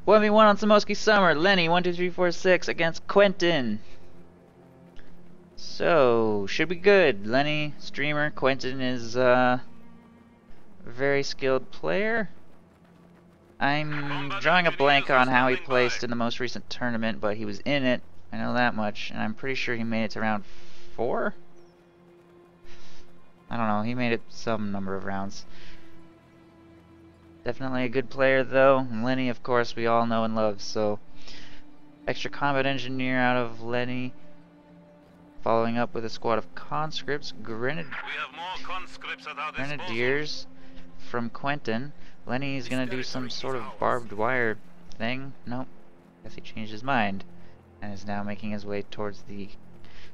1v1 on Semoskiy Summer, Lenny12346 against Quentin. So, should be good. Lenny, streamer, Quentin is a very skilled player. I'm drawing a blank on how he placed in the most recent tournament, but he was in it, I know that much, and I'm pretty sure he made it to round 4? I don't know, he made it some number of rounds. Definitely a good player though. Lenny, of course, we all know and love, so extra combat engineer out of Lenny. Following up with a squad of conscripts, grenadiers from Quentin. Lenny is gonna do some sort of barbed wire thing. Nope, guess he changed his mind and is now making his way towards the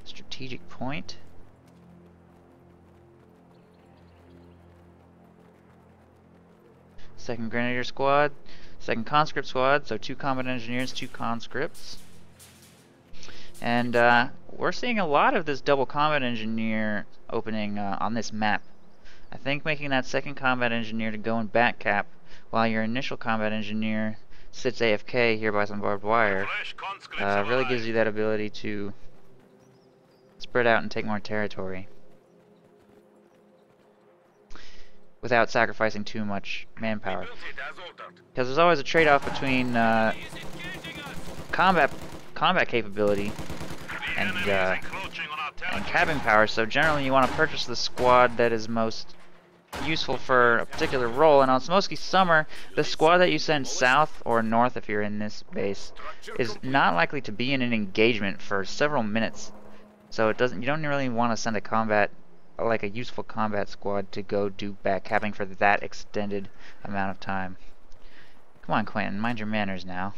strategic point. Second Grenadier squad, second conscript squad, so 2 combat engineers, 2 conscripts. And we're seeing a lot of this double combat engineer opening on this map. I think making that second combat engineer to go in back cap while your initial combat engineer sits AFK here by some barbed wire really gives you that ability to spread out and take more territory without sacrificing too much manpower. Because there's always a trade-off between combat capability and capping power, so generally you want to purchase the squad that is most useful for a particular role. And on Semoskiy Summer, the squad that you send south or north if you're in this base is not likely to be in an engagement for several minutes, so you don't really want to send a useful combat squad to go do back capping for that extended amount of time. Come on, Quentin, mind your manners now.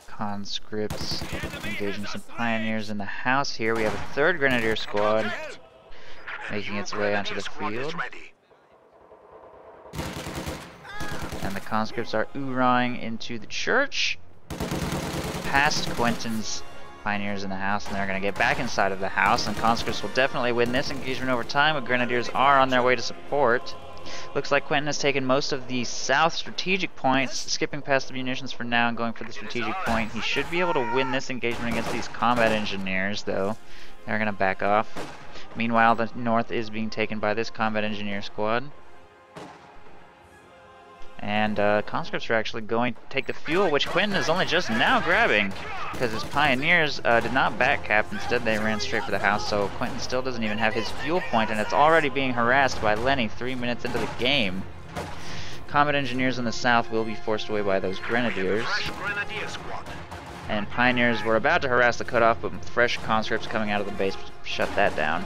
Conscripts engaging some pioneers in the house here. We have a third Grenadier squad making its way onto the field. And the conscripts are oorahing into the church past Quentin's pioneers in the house, and they're going to get back inside of the house, and conscripts will definitely win this engagement over time, but grenadiers are on their way to support. Looks like Quentin has taken most of the south strategic points, skipping past the munitions for now and going for the strategic point. He should be able to win this engagement against these combat engineers, though. They're going to back off. Meanwhile, the north is being taken by this combat engineer squad. And conscripts are actually going to take the fuel, which Quentin is only just now grabbing, because his pioneers did not back cap. Instead, they ran straight for the house, so Quentin still doesn't even have his fuel point, and it's already being harassed by Lenny 3 minutes into the game. Combat engineers in the south will be forced away by those grenadiers. And pioneers were about to harass the cutoff, but fresh conscripts coming out of the base shut that down.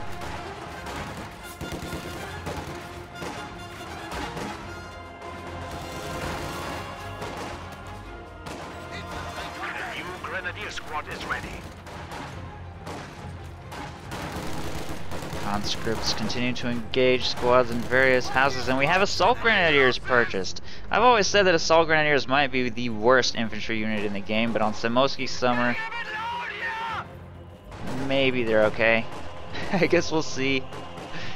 Squad is ready. Conscripts continue to engage squads in various houses, and we have assault grenadiers purchased. I've always said that assault grenadiers might be the worst infantry unit in the game, but on Semoskiy Summer, maybe they're okay. I guess we'll see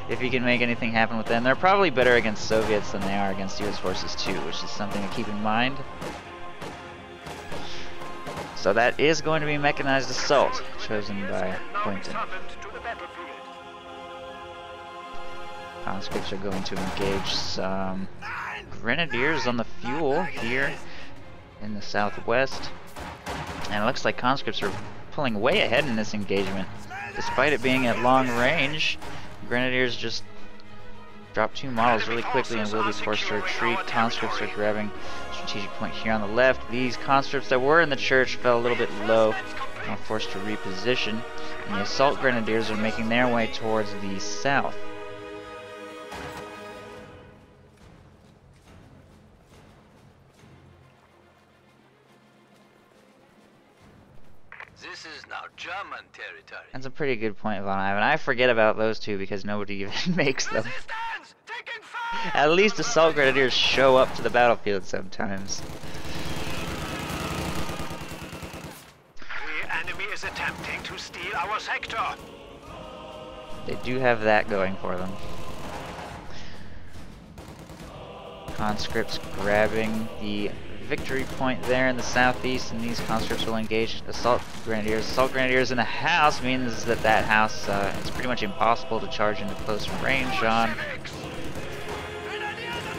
if he can make anything happen with them. They're probably better against Soviets than they are against US forces too, which is something to keep in mind. So that is going to be mechanized assault, chosen by Quentin. Conscripts are going to engage some grenadiers on the fuel here in the southwest. And it looks like conscripts are pulling way ahead in this engagement. Despite it being at long range, grenadiers just drop 2 models really quickly and will be forced to retreat. Conscripts are grabbing strategic point here on the left. These conscripts that were in the church fell a little bit low and were forced to reposition. And the assault grenadiers are making their way towards the south. This is now German territory. That's a pretty good point, Von Ivan. I forget about those two because nobody even makes them. At least assault grenadiers show up to the battlefield sometimes. The enemy is attempting to steal our sector. They do have that going for them. Conscripts grabbing the victory point there in the southeast, and these conscripts will engage assault grenadiers. Assault grenadiers in the house means that that house is pretty much impossible to charge into close range on.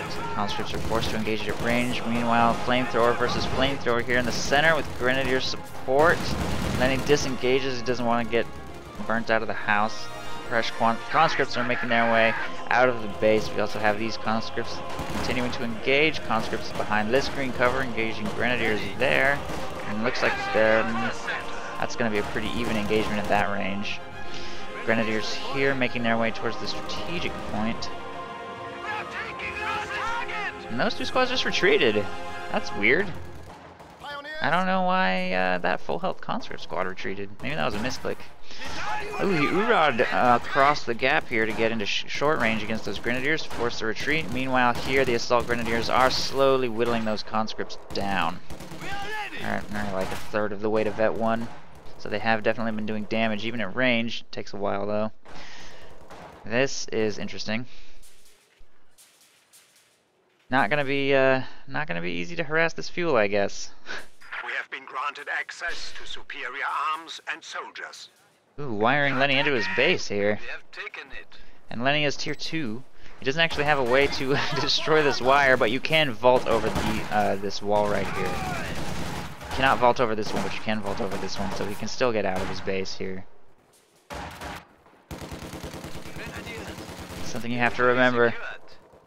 So conscripts are forced to engage at range. Meanwhile, flamethrower versus flamethrower here in the center with grenadier support. And then he disengages. He doesn't want to get burnt out of the house. Fresh conscripts are making their way out of the base. We also have these conscripts continuing to engage. Conscripts behind this green cover, engaging grenadiers there. And it looks like that's going to be a pretty even engagement at that range. Grenadiers here making their way towards the strategic point. And those two squads just retreated. That's weird. I don't know why that full health conscript squad retreated. Maybe that was a misclick. Ooh, he oorad across the gap here to get into short range against those grenadiers, force the retreat. Meanwhile, here the assault grenadiers are slowly whittling those conscripts down. Alright, they're like a third of the way to Vet 1. So they have definitely been doing damage, even at range. Takes a while though. This is interesting. Not gonna be easy to harass this fuel, I guess. We have been granted access to superior arms and soldiers. Ooh, wiring Lenny into his base here. We have taken it. And Lenny is tier 2. He doesn't actually have a way to destroy this wire, but you can vault over the this wall right here. You cannot vault over this one, but you can vault over this one, so he can still get out of his base here. Something you have to remember.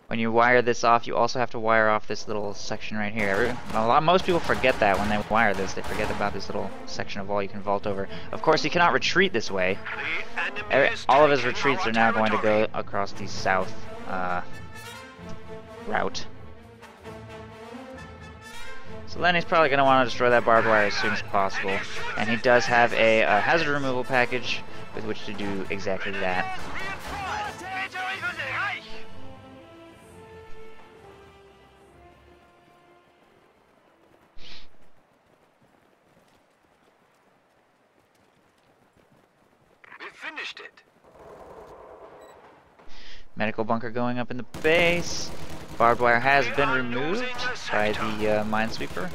When you wire this off, you also have to wire off this little section right here. Most people forget that when they wire this. They forget about this little section of wall you can vault over. Of course, he cannot retreat this way. All of his retreats are now going to go across the south route. So Lenny's probably going to want to destroy that barbed wire as soon as possible. And he does have a hazard removal package with which to do exactly that. Finished it. Medical bunker going up in the base. Barbed wire has been removed by the minesweeper.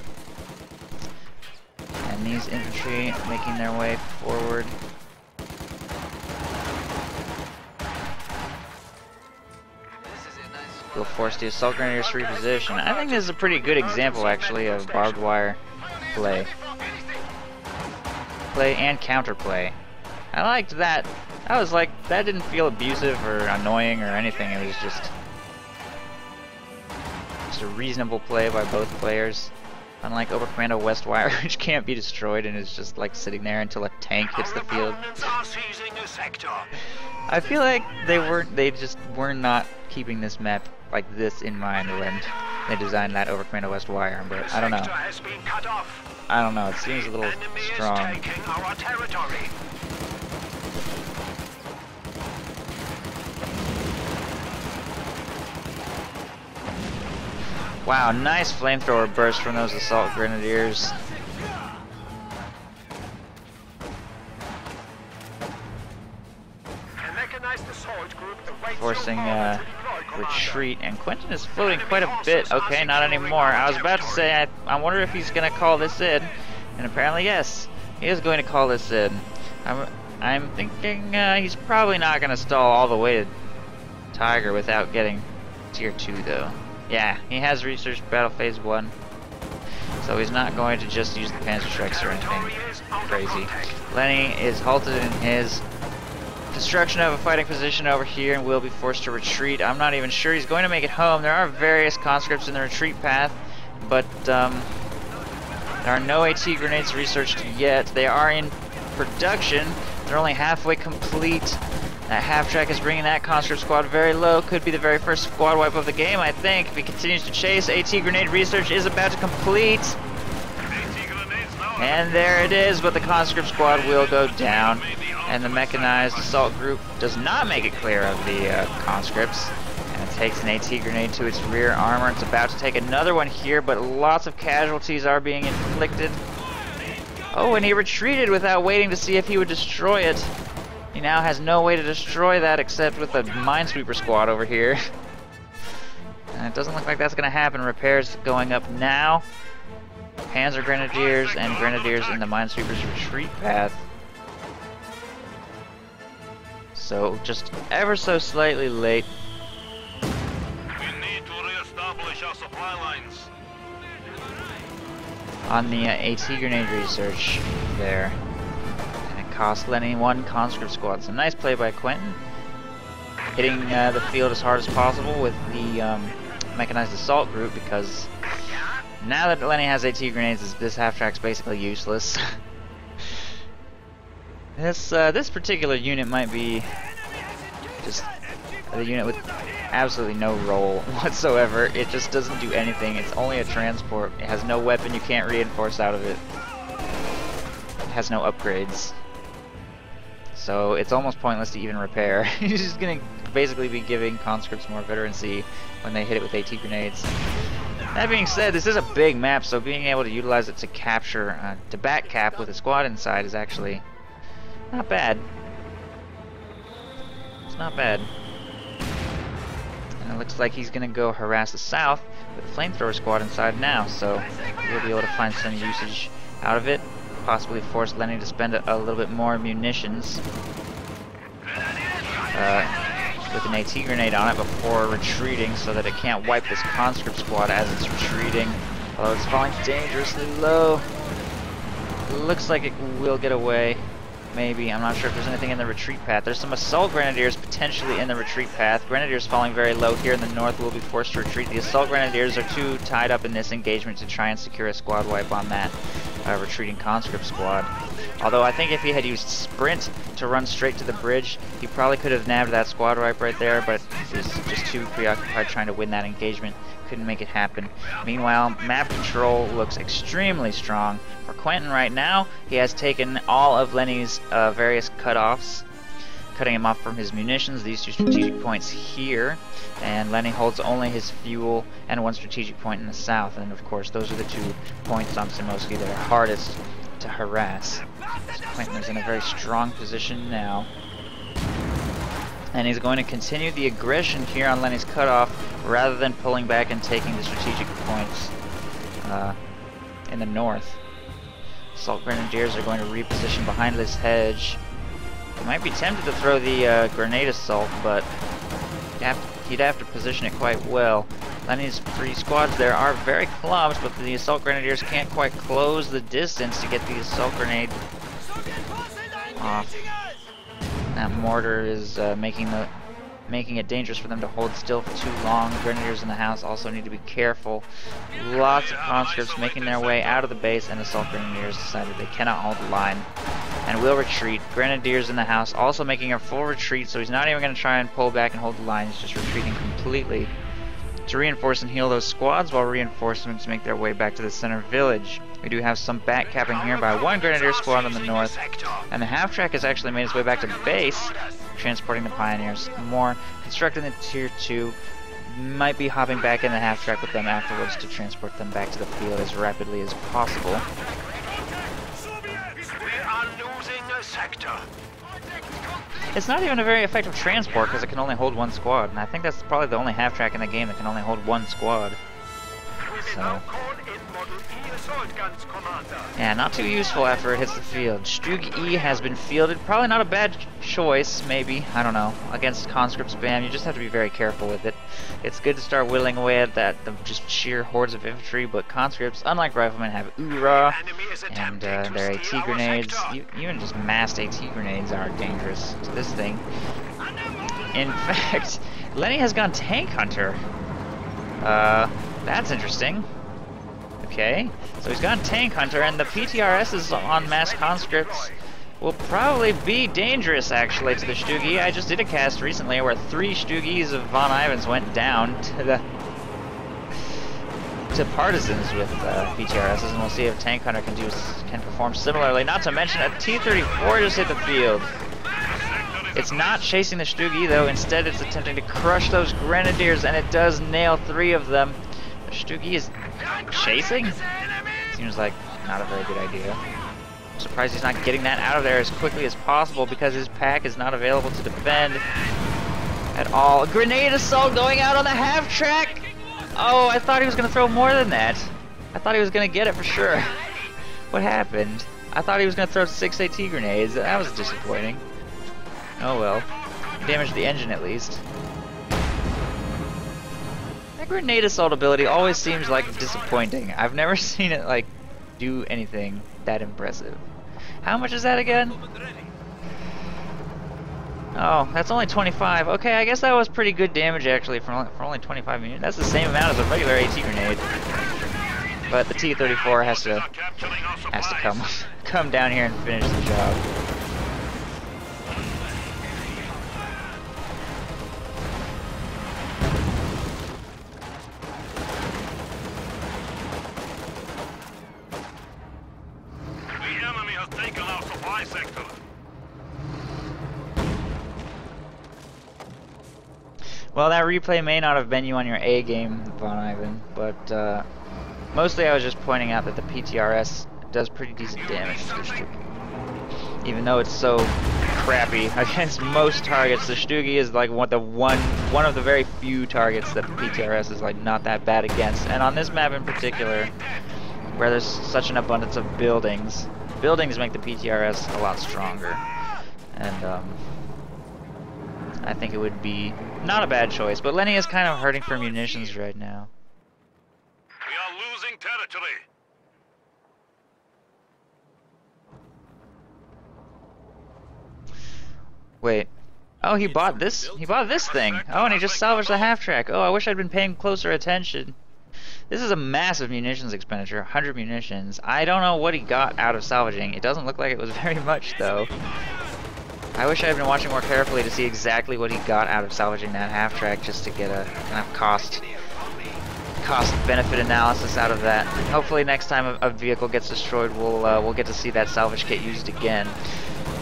And these infantry making their way forward. Will force the assault grenadiers to reposition. I think this is a pretty good example, actually, of barbed wire play. Play and counterplay. I liked that. I was like, that didn't feel abusive or annoying or anything. It was just a reasonable play by both players. Unlike Oberkommando Westwire, which can't be destroyed and is just like sitting there until a tank hits the field. I feel like they just were not keeping this map like this in mind when they designed that Oberkommando Westwire, but I don't know. I don't know, it seems a little strong. Wow, nice flamethrower burst from those assault grenadiers. Forcing retreat, and Quentin is floating quite a bit. Okay, not anymore. I was about to say, I wonder if he's going to call this in, and apparently yes, he is going to call this in. I'm thinking he's probably not going to stall all the way to Tiger without getting tier 2 though. Yeah, he has researched Battle Phase 1, so he's not going to just use the Panzer Strikes or anything crazy. Lenny is halted in his construction of a fighting position over here and will be forced to retreat. I'm not even sure he's going to make it home. There are various conscripts in the retreat path, but there are no AT grenades researched yet. They are in production. They're only halfway complete. That half-track is bringing that conscript squad very low. Could be the very first squad wipe of the game, I think. If he continues to chase, AT grenade research is about to complete. And there it is, but the conscript squad will go down. And the mechanized assault group does not make it clear of the conscripts. And it takes an AT grenade to its rear armor. It's about to take another one here, but lots of casualties are being inflicted. Oh, and he retreated without waiting to see if he would destroy it. He now has no way to destroy that except with a Minesweeper squad over here. And it doesn't look like that's going to happen. Repairs going up now. Panzer Grenadiers and Grenadiers in the Minesweeper's retreat path. So just ever so slightly late. We need to re-establish our supply lines. On the AT grenade research there. And it cost Lenny1 conscript squad. So nice play by Quentin. Hitting the field as hard as possible with the mechanized assault group, because now that Lenny has AT grenades, this half-track's basically useless. This particular unit might be just a unit with absolutely no role whatsoever. It just doesn't do anything. It's only a transport. It has no weapon. You can't reinforce out of it. It has no upgrades. So it's almost pointless to even repair. He's just going to basically be giving conscripts more veterancy when they hit it with AT grenades. That being said, this is a big map, so being able to utilize it to capture, to back cap with a squad inside is actually not bad. It's not bad. And it looks like he's going to go harass the south with a flamethrower squad inside now, so we'll be able to find some usage out of it. Possibly force Lenny to spend a little bit more munitions with an AT grenade on it before retreating, so that it can't wipe this conscript squad as it's retreating. Although it's falling dangerously low. Looks like it will get away. Maybe. I'm not sure if there's anything in the retreat path. There's some assault grenadiers potentially in the retreat path. Grenadiers falling very low here in the north will be forced to retreat. The assault grenadiers are too tied up in this engagement to try and secure a squad wipe on that retreating conscript squad. Although I think if he had used sprint to run straight to the bridge, he probably could have nabbed that squad wipe right there, but he was just too preoccupied trying to win that engagement. Couldn't make it happen. Meanwhile, map control looks extremely strong. For Quentin right now, he has taken all of Lenny's various cutoffs, cutting him off from his munitions, these two strategic points here, and Lenny holds only his fuel and one strategic point in the south, and of course those are the 2 points on Semoskiy that are hardest to harass. So Quentin is in a very strong position now. And he's going to continue the aggression here on Lenny's cutoff rather than pulling back and taking the strategic points in the north. Assault Grenadiers are going to reposition behind this hedge. He might be tempted to throw the grenade assault, but he'd have to position it quite well. Lenny's free squads there are very clumped, but the Assault Grenadiers can't quite close the distance to get the assault grenade off. That mortar is making it dangerous for them to hold still for too long. Grenadiers in the house also need to be careful. Lots of conscripts making their way out of the base, and Assault Grenadiers decided they cannot hold the line and will retreat. Grenadiers in the house also making a full retreat, so he's not even going to try and pull back and hold the line. He's just retreating completely to reinforce and heal those squads, while reinforcements make their way back to the center village. We do have some back capping here by one Grenadier squad on the north, and the half-track has actually made its way back to base, transporting the Pioneers. More constructing the Tier 2, might be hopping back in the half-track with them afterwards to transport them back to the field as rapidly as possible. We are losing a sector. It's not even a very effective transport because it can only hold one squad, and I think that's probably the only half-track in the game that can only hold one squad. So, yeah, not too useful after it hits the field. Semoskiy has been fielded. Probably not a bad choice, maybe. I don't know. Against conscript spam, you just have to be very careful with it. It's good to start whittling away at the just sheer hordes of infantry, but conscripts, unlike riflemen, have URA and their AT grenades. Even just massed AT grenades are dangerous to this thing. In fact, Lenny has gone tank hunter. That's interesting. Okay, so he's gone tank hunter, and the PTRSs on mass conscripts will probably be dangerous, actually, to the Semoskiy. I just did a cast recently where 3 Semoskyys of Von Ivans went down to partisans with PTRSs, and we'll see if tank hunter can perform similarly. Not to mention a T-34 just hit the field. It's not chasing the Semoskiy though. Instead, it's attempting to crush those grenadiers, and it does nail 3 of them. The Semoskiy is chasing? Seems like not a very good idea. surprised he's not getting that out of there as quickly as possible because his pack is not available to defend at all. A grenade assault going out on the half track! Oh, I thought he was going to throw more than that. I thought he was going to get it for sure. What happened? I thought he was going to throw 6 AT grenades. That was disappointing. Oh well. Damaged the engine at least. That grenade assault ability always seems like disappointing. I've never seen it like do anything that impressive. How much is that again? Oh, that's only 25. Okay, I guess that was pretty good damage actually for only 25 minutes. That's the same amount as a regular AT grenade. But the T-34 has to come down here and finish the job. The enemy has taken our supply sector. Well, that replay may not have been you on your A game, Von Ivan, but mostly I was just pointing out that the PTRS does pretty decent damage to the Stugi. Even though it's so crappy against most targets, the Stugi is like one of the very few targets that the PTRS is like not that bad against. And on this map in particular, where there's such an abundance of buildings make the PTRS a lot stronger. And I think it would be not a bad choice, but Lenny is kind of hurting for munitions right now. We are losing territory. Wait. Oh, he bought this thing. Oh, and he just salvaged the half track. Oh, I wish I'd been paying closer attention. This is a massive munitions expenditure, 100 munitions. I don't know what he got out of salvaging. It doesn't look like it was very much though. I wish I had been watching more carefully to see exactly what he got out of salvaging that half track, just to get a kind of cost benefit analysis out of that. Hopefully next time a vehicle gets destroyed, we'll get to see that salvage kit used again.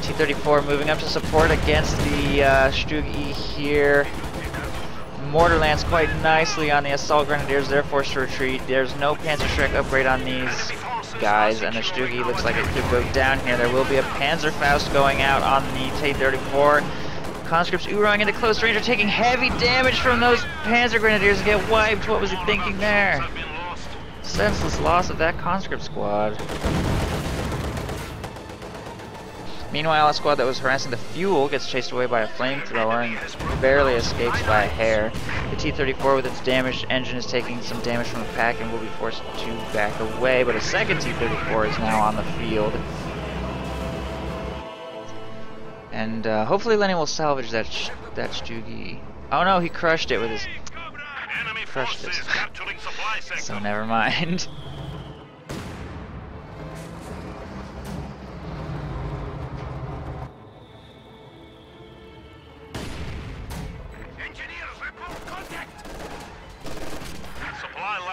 T-34 moving up to support against the Stugi here. Mortar lands quite nicely on the assault grenadiers. They're forced to retreat. There's no Panzerschreck upgrade on these guys, and the Stugi looks like it could go down here. There will be a Panzerfaust going out on the T-34. Conscripts Urong into close range are taking heavy damage from those Panzer Grenadiers and get wiped. What was he thinking there? Senseless loss of that conscript squad. Meanwhile, a squad that was harassing the fuel gets chased away by a flamethrower and barely escapes by a hair. The T-34 with its damaged engine is taking some damage from the pack and will be forced to back away, but a second T-34 is now on the field. And hopefully Lenny will salvage that Stugi. Oh no, he crushed it with his... crushed it. So never mind.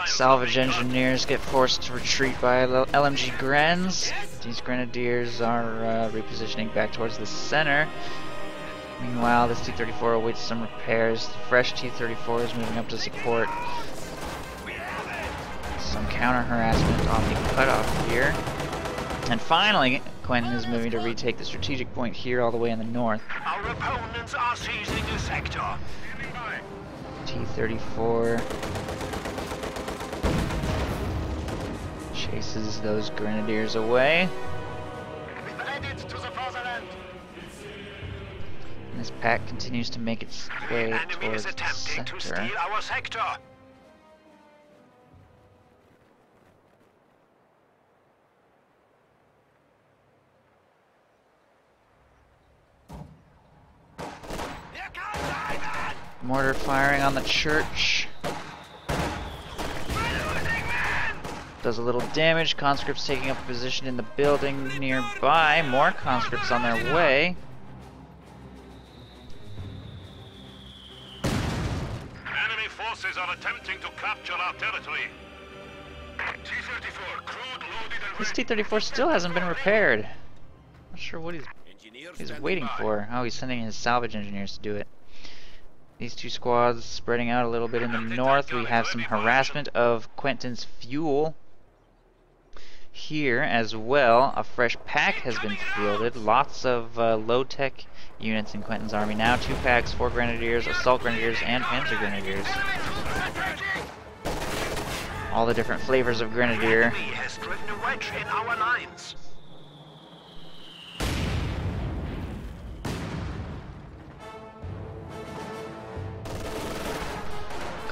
Salvage engineers get forced to retreat by LMG Grens. These grenadiers are repositioning back towards the center. Meanwhile, this T-34 awaits some repairs. The fresh T-34 is moving up to support. Some counter harassment on the cutoff here. And finally, Quentin is moving to retake the strategic point here all the way in the north. Our opponents are seizing the sector. T-34 chases those grenadiers away. And this pack continues to make its way towards the center. To steal our sector. Mortar firing on the church. Does a little damage. Conscripts taking up a position in the building nearby. More conscripts on their way. Enemy forces are attempting to capture our territory. T-34, crude loaded and This T-34 still hasn't been repaired. Not sure what he's waiting for. Oh, he's sending his salvage engineers to do it. These two squads spreading out a little bit in the north. We have some harassment of Quentin's fuel. here as well. A fresh pack has been fielded. Lots of low-tech units in Quentin's army now. 2 packs, 4 Grenadiers, Assault Grenadiers, and Panzer Grenadiers. All the different flavors of Grenadier. He has driven a wedge in our lines.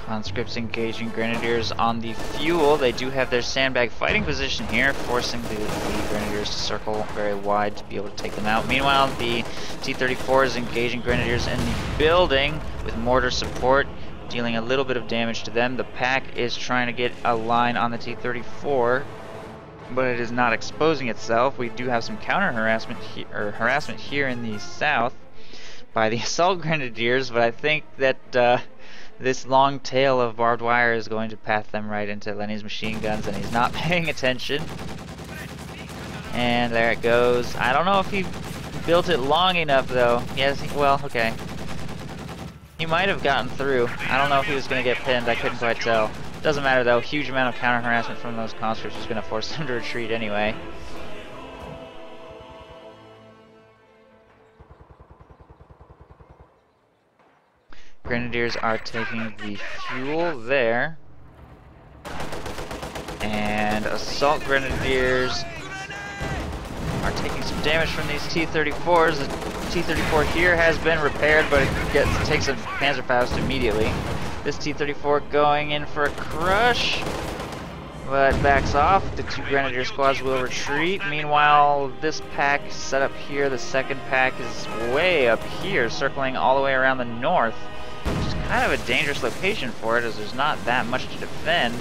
Conscripts engaging Grenadiers on the fuel. They do have their sandbag fighting position here, forcing the Grenadiers to circle very wide to be able to take them out. Meanwhile, the T-34 is engaging Grenadiers in the building with mortar support, dealing a little bit of damage to them. The pack is trying to get a line on the T-34, but it is not exposing itself. We do have some counter harassment here in the south by the Assault Grenadiers, but I think that this long tail of barbed wire is going to path them right into Lenny's machine guns, and he's not paying attention. And there it goes. I don't know if he built it long enough, though. Yes, well, okay. He might have gotten through. I don't know if he was going to get pinned. I couldn't quite tell. Doesn't matter, though. Huge amount of counter harassment from those conscripts is going to force them to retreat anyway. Grenadiers are taking the fuel there. And Assault Grenadiers are taking some damage from these T-34s. The T-34 here has been repaired, but it takes a Panzerfaust immediately. This T-34 going in for a crush, but backs off. The 2 Grenadier squads will retreat. Meanwhile, this pack set up here, the second pack is way up here, circling all the way around the north. Which is kind of a dangerous location for it, as there's not that much to defend.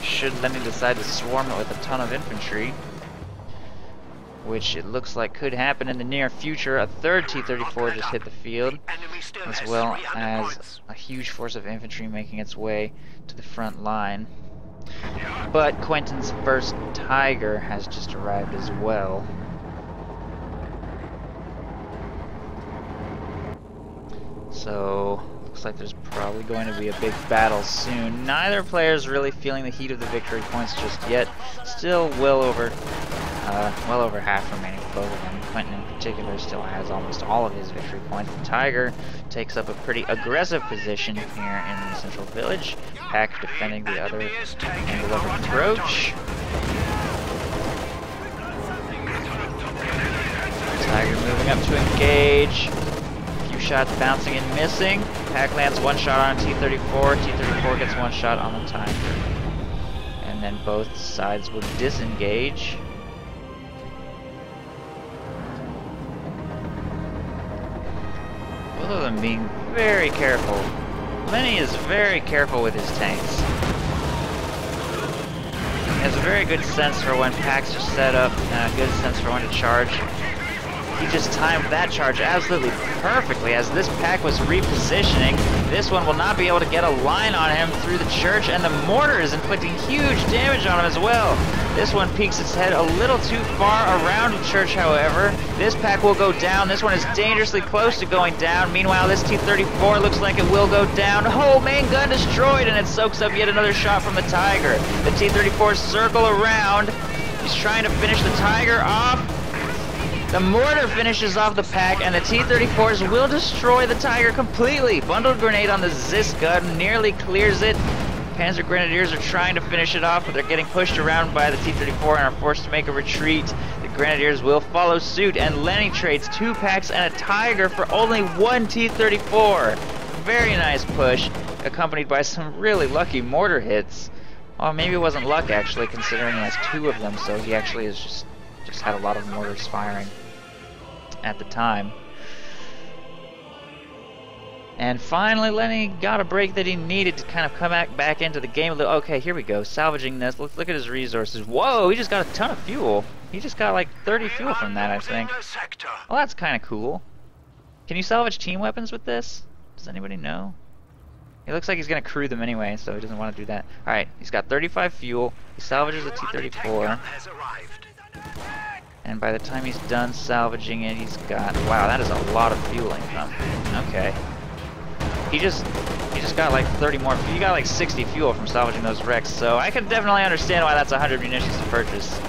Should Lenny decide to swarm it with a ton of infantry, which it looks like could happen in the near future. A third T-34 just hit the field, as well as a huge force of infantry making its way to the front line. But Quentin's first Tiger has just arrived as well. So, looks like there's probably going to be a big battle soon. Neither player is really feeling the heat of the victory points just yet. Still well over half remaining for both of them. Quentin in particular still has almost all of his victory points. The Tiger takes up a pretty aggressive position here in the central village. Pack defending the other angle of approach. Tiger moving up to engage. Shots bouncing and missing. Pack lands 1 shot on T-34. T-34 gets 1 shot on the Tiger. And then both sides will disengage. Both of them being very careful. Lenny is very careful with his tanks. He has a very good sense for when packs are set up, and a good sense for when to charge. He just timed that charge absolutely perfectly as this pack was repositioning. This one will not be able to get a line on him through the church, and the mortar is inflicting huge damage on him as well. This one peeks its head a little too far around the church, however. This pack will go down. This one is dangerously close to going down. Meanwhile, this T-34 looks like it will go down. Oh, main gun destroyed, and it soaks up yet another shot from the Tiger. The T-34s circle around. He's trying to finish the Tiger off. The mortar finishes off the pack, and the T-34s will destroy the Tiger completely. Bundled grenade on the Zis gun nearly clears it. Panzer Grenadiers are trying to finish it off, but they're getting pushed around by the T-34 and are forced to make a retreat. The Grenadiers will follow suit, and Lenny trades 2 packs and a Tiger for only 1 T-34. Very nice push, accompanied by some really lucky mortar hits. Well, maybe it wasn't luck, actually, considering he has 2 of them, so he actually is just had a lot of mortars firing at the time. And finally, Lenny got a break that he needed to kind of come back into the game a little. Okay, here we go. Salvaging this. Let's look at his resources. Whoa, he just got a ton of fuel. He just got like 30 fuel from that, I think. Well, that's kind of cool. Can you salvage team weapons with this? Does anybody know? It looks like he's going to crew them anyway, so he doesn't want to do that. Alright, he's got 35 fuel. He salvages a T-34. And by the time he's done salvaging it, he's got... Wow, that is a lot of fuel income. Okay. he just got like 30 more. He got like 60 fuel from salvaging those wrecks. So I can definitely understand why that's 100 munitions to purchase.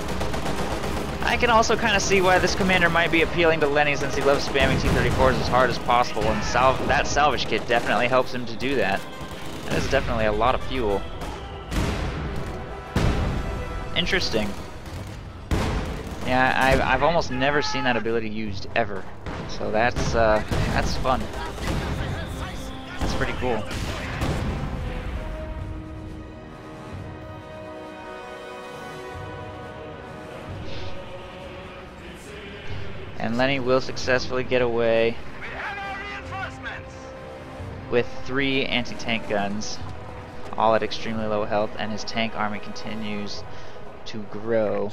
I can also kind of see why this commander might be appealing to Lenny since he loves spamming T-34s as hard as possible, and that salvage kit definitely helps him to do that. That is definitely a lot of fuel. Interesting. Yeah, I've almost never seen that ability used ever, so that's fun. That's pretty cool. And Lenny will successfully get away with 3 anti-tank guns, all at extremely low health, and his tank army continues to grow.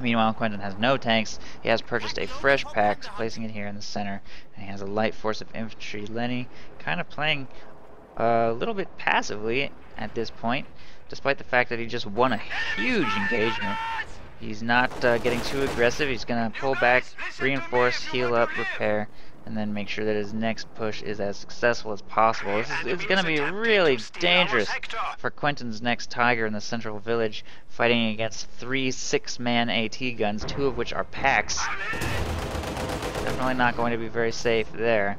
Meanwhile, Quentin has no tanks. He has purchased a fresh pack, placing it here in the center, and he has a light force of infantry. Lenny kind of playing a little bit passively at this point, despite the fact that he just won a huge engagement. He's not getting too aggressive. He's going to pull back, reinforce, heal up, repair, and then make sure that his next push is as successful as possible. It's going to be really dangerous for Quentin's next Tiger in the central village, fighting against 3 6-man AT guns, 2 of which are packs. Definitely not going to be very safe there.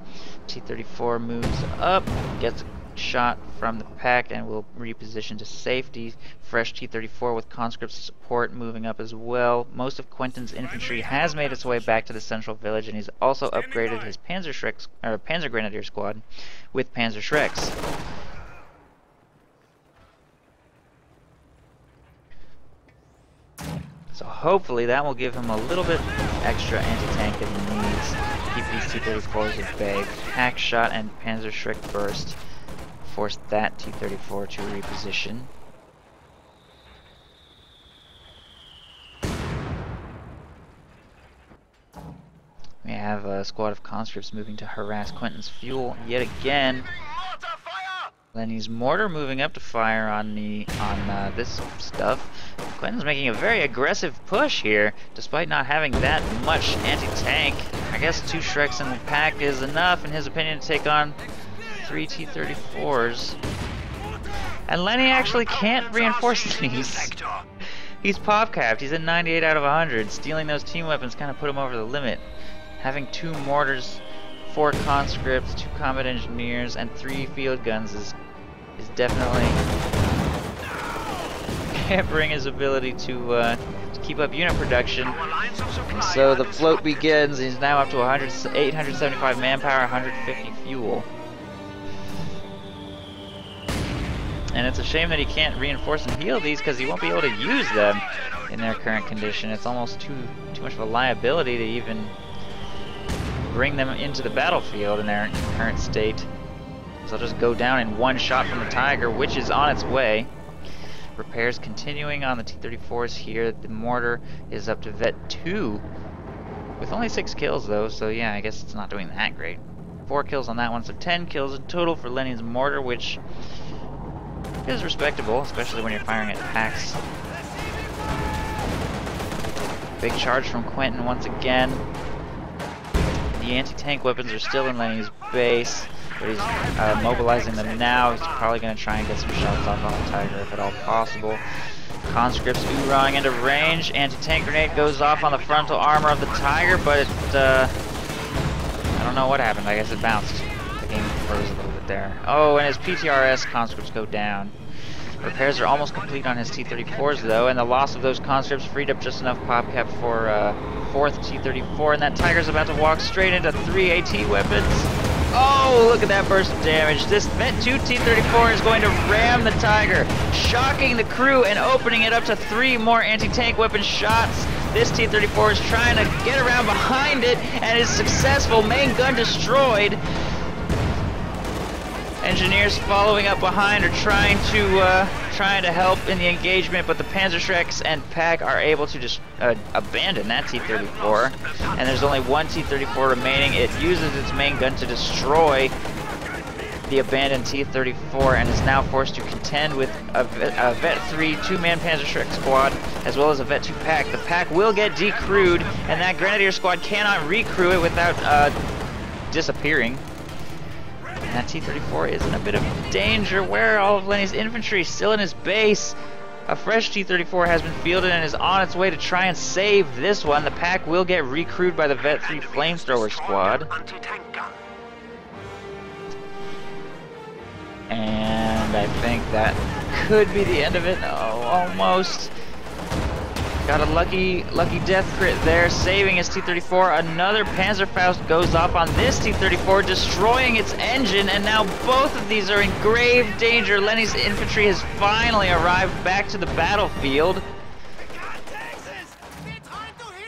T-34 moves up, gets shot from the pack, and will reposition to safety. Fresh T-34 with conscript support moving up as well. Most of Quentin's infantry has made its way back to the central village, and he's also upgraded his Panzer Grenadier squad with Panzer Shreks. So hopefully that will give him a little bit extra anti-tank that he needs to keep these T-34s at bay. Hack shot and Panzer Shrek burst force that T-34 to reposition. We have a squad of conscripts moving to harass Quentin's fuel yet again. Lenny's mortar moving up to fire on this stuff. Quentin's making a very aggressive push here, despite not having that much anti-tank. I guess 2 Shreks in the pack is enough, in his opinion, to take on 3 T-34s. And Lenny actually can't reinforce these. He's pop-capped. He's at 98 out of 100. Stealing those team weapons kind of put him over the limit. Having 2 mortars, 4 conscripts, 2 combat engineers, and 3 field guns is definitely hampering his ability to keep up unit production. And so the float begins. He's now up to 875 manpower, 150 fuel. And it's a shame that he can't reinforce and heal these, because he won't be able to use them in their current condition. It's almost too much of a liability to even bring them into the battlefield in their current state. So they'll just go down in 1 shot from the Tiger, which is on its way. Repairs continuing on the T-34s here. The mortar is up to Vet 2, with only 6 kills though, so yeah, I guess it's not doing that great. 4 kills on that one, so 10 kills in total for Lenny's mortar, which is respectable, especially when you're firing at packs. Big charge from Quentin once again. The anti-tank weapons are still in Lenny's base, but he's mobilizing them now. He's probably going to try and get some shots off on the Tiger if at all possible. Conscripts oorahing into range. Anti-tank grenade goes off on the frontal armor of the Tiger, but it, I don't know what happened. I guess it bounced. The game froze a little bit there. Oh, and his PTRS conscripts go down. Repairs are almost complete on his T-34s though, and the loss of those conscripts freed up just enough pop cap for 4th T-34, and that Tiger's about to walk straight into 3 AT weapons. Oh, look at that burst of damage. This Vet 2 T-34 is going to ram the Tiger, shocking the crew and opening it up to 3 more anti-tank weapon shots. This T-34 is trying to get around behind it and is successful. Main gun destroyed. Engineers following up behind are trying to help in the engagement, but the Panzer Shreks and Pack are able to just abandon that T-34. And there's only 1 T-34 remaining. It uses its main gun to destroy the abandoned T-34 and is now forced to contend with a Vet 3 2-man Panzer Shrek squad, as well as a Vet 2 Pack. The Pack will get decrewed, and that Grenadier squad cannot recrew it without disappearing. And that T-34 is in a bit of danger. Where are all of Lenny's infantry? Still in his base. A fresh T-34 has been fielded and is on its way to try and save this one. The pack will get recrewed by the Vet 3 flamethrower squad. And I think that could be the end of it. Oh, almost. Got a lucky death crit there, saving his T-34. Another Panzerfaust goes off on this T-34, destroying its engine, and now both of these are in grave danger. Lenny's infantry has finally arrived back to the battlefield.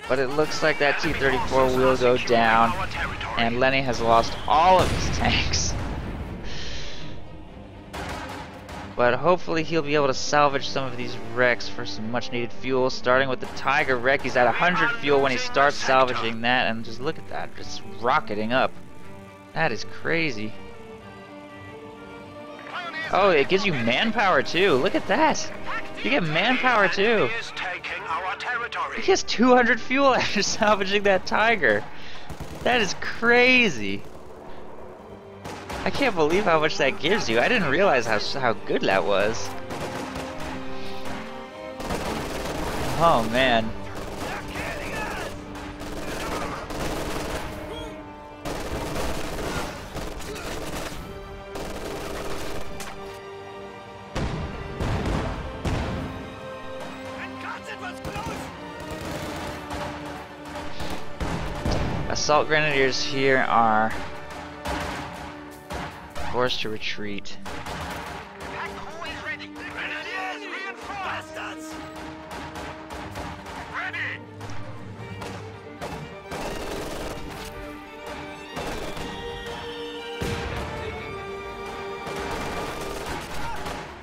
But it looks like that T-34 will go down, and Lenny has lost all of his tanks. But hopefully he'll be able to salvage some of these wrecks for some much needed fuel. Starting with the Tiger wreck, he's at 100 fuel when he starts salvaging that, and just look at that, just rocketing up. That is crazy. Oh, it gives you manpower too. Look at that. You get manpower too. He has 200 fuel after salvaging that Tiger. That is crazy. I can't believe how much that gives you. I didn't realize how good that was. Oh man. Assault Grenadiers here are forced to retreat.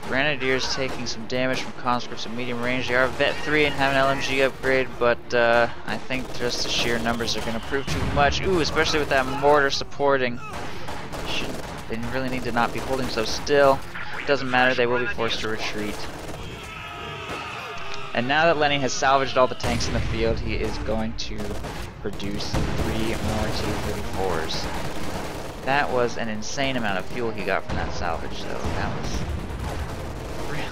Grenadiers taking some damage from conscripts at medium range. They are Vet 3 and have an LMG upgrade, but I think just the sheer numbers are going to prove too much. Ooh, especially with that mortar supporting. They really need to not be holding so still. It doesn't matter, they will be forced to retreat. And now that Lenny has salvaged all the tanks in the field, he is going to produce 3 more T-34s. That was an insane amount of fuel he got from that salvage, though. That was real.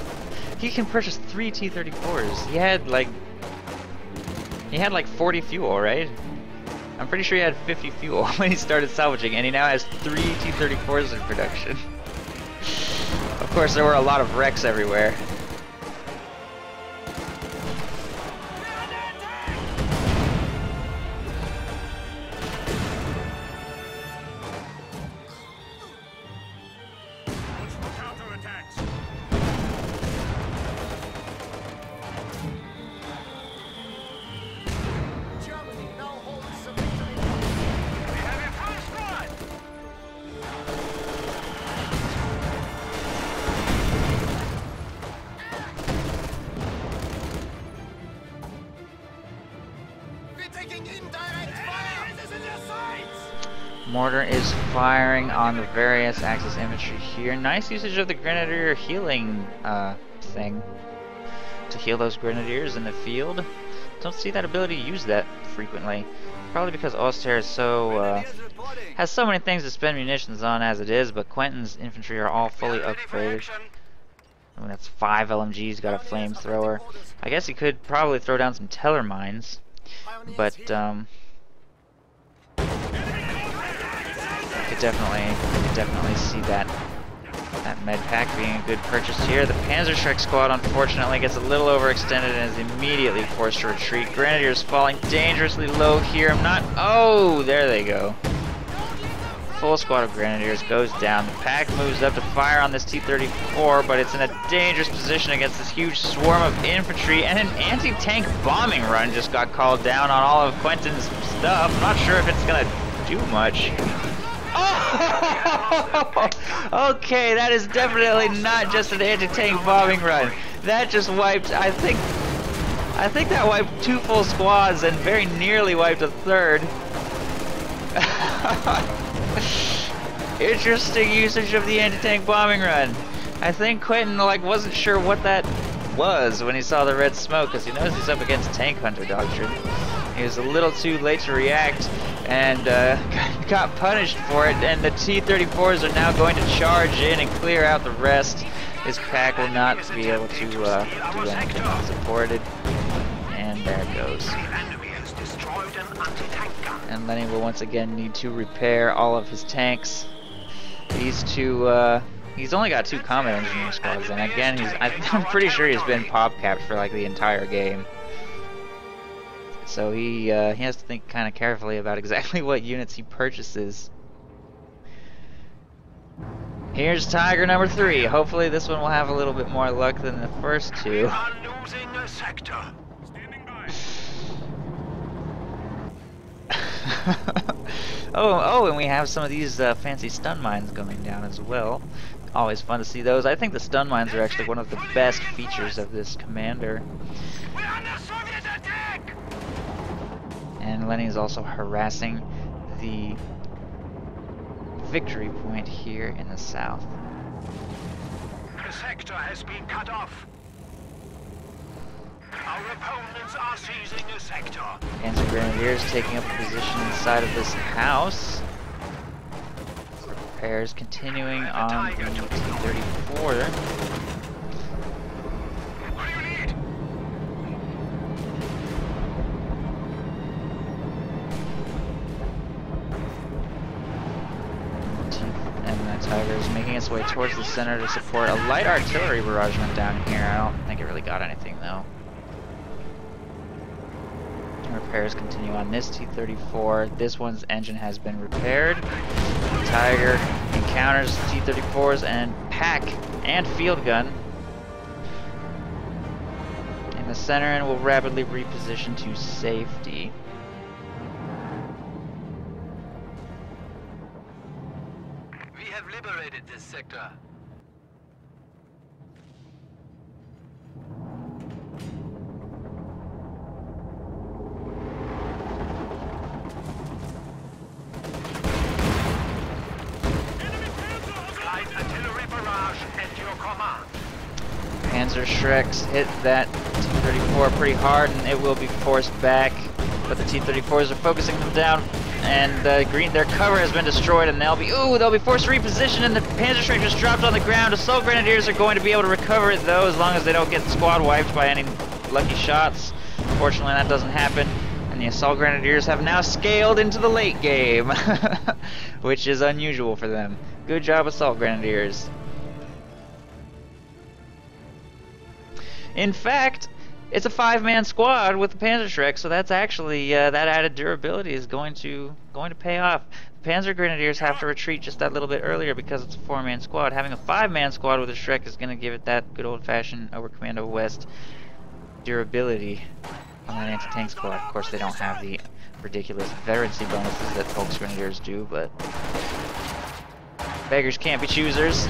He can purchase 3 T-34s. He had like 40 fuel, right? I'm pretty sure he had 50 fuel when he started salvaging, and he now has 3 T-34s in production. Of course, there were a lot of wrecks everywhere. Mortar is firing on the various Axis infantry here. Nice usage of the Grenadier healing thing to heal those Grenadiers in the field. Don't see that ability used that frequently. Probably because Oster is so has so many things to spend munitions on as it is, but Quentin's infantry are all fully upgraded. I mean, that's 5 LMGs, got a flamethrower. I guess he could probably throw down some Teller mines, but I could definitely see that med pack being a good purchase here. The Panzerschreck squad unfortunately gets a little overextended and is immediately forced to retreat. Grenadiers falling dangerously low here. Oh, there they go. Full squad of Grenadiers goes down. The pack moves up to fire on this T-34, but it's in a dangerous position against this huge swarm of infantry, and an anti-tank bombing run just got called down on all of Quentin's stuff. I'm not sure if it's gonna do much. Oh! Okay, that is definitely not just an anti-tank bombing run. That just wiped, I think that wiped 2 full squads and very nearly wiped a third. Interesting usage of the anti-tank bombing run. I think Quentin wasn't sure what that was when he saw the red smoke, because he knows he's up against tank hunter doctrine. He was a little too late to react, and got punished for it, and the T-34s are now going to charge in and clear out the rest. This pack will not be able to do anything unsupported, and there it goes. And Lenny will once again need to repair all of his tanks. These two, he's only got 2 combat engineer squads, and again, I'm pretty sure he's been pop-capped for like the entire game. So he has to think kind of carefully about exactly what units he purchases. Here's Tiger number 3. Hopefully this one will have a little bit more luck than the first 2. We are losing a sector. Standing by. Oh, and we have some of these fancy stun mines going down as well. Always fun to see those. I think the stun mines are actually one of the best features of this commander. We're under Soviet attack. And Lenny is also harassing the victory point here in the south. The sector has been cut off. Our opponents are seizing a sector. Panzer Grenadiers taking up a position inside of this house. Repairs continuing on the T-34. Tiger is making its way towards the center to support a light artillery barragement down here. I don't think it really got anything though. Repairs continue on this T-34. This one's engine has been repaired. The Tiger encounters T-34s and pack and field gun in the center and will rapidly reposition to safety. We have liberated this sector. Light artillery barrage at your command. Panzer Shreks hit that T-34 pretty hard and it will be forced back, but the T-34s are focusing them down, and their cover has been destroyed, and they'll be forced to reposition, and the Panzer Shrek just dropped on the ground. Assault Grenadiers are going to be able to recover it though, as long as they don't get squad wiped by any lucky shots. Fortunately that doesn't happen, and the Assault Grenadiers have now scaled into the late game, which is unusual for them. Good job, Assault Grenadiers. In fact, it's a 5-man squad with the Panzer Shrek, so that's actually that added durability is going to pay off. The Panzer Grenadiers have to retreat just that little bit earlier because it's a 4-man squad. Having a 5-man squad with a Shrek is going to give it that good old-fashioned over Commando West durability on an anti-tank squad. Of course, they don't have the ridiculous veterancy bonuses that Volks Grenadiers do, but beggars can't be choosers.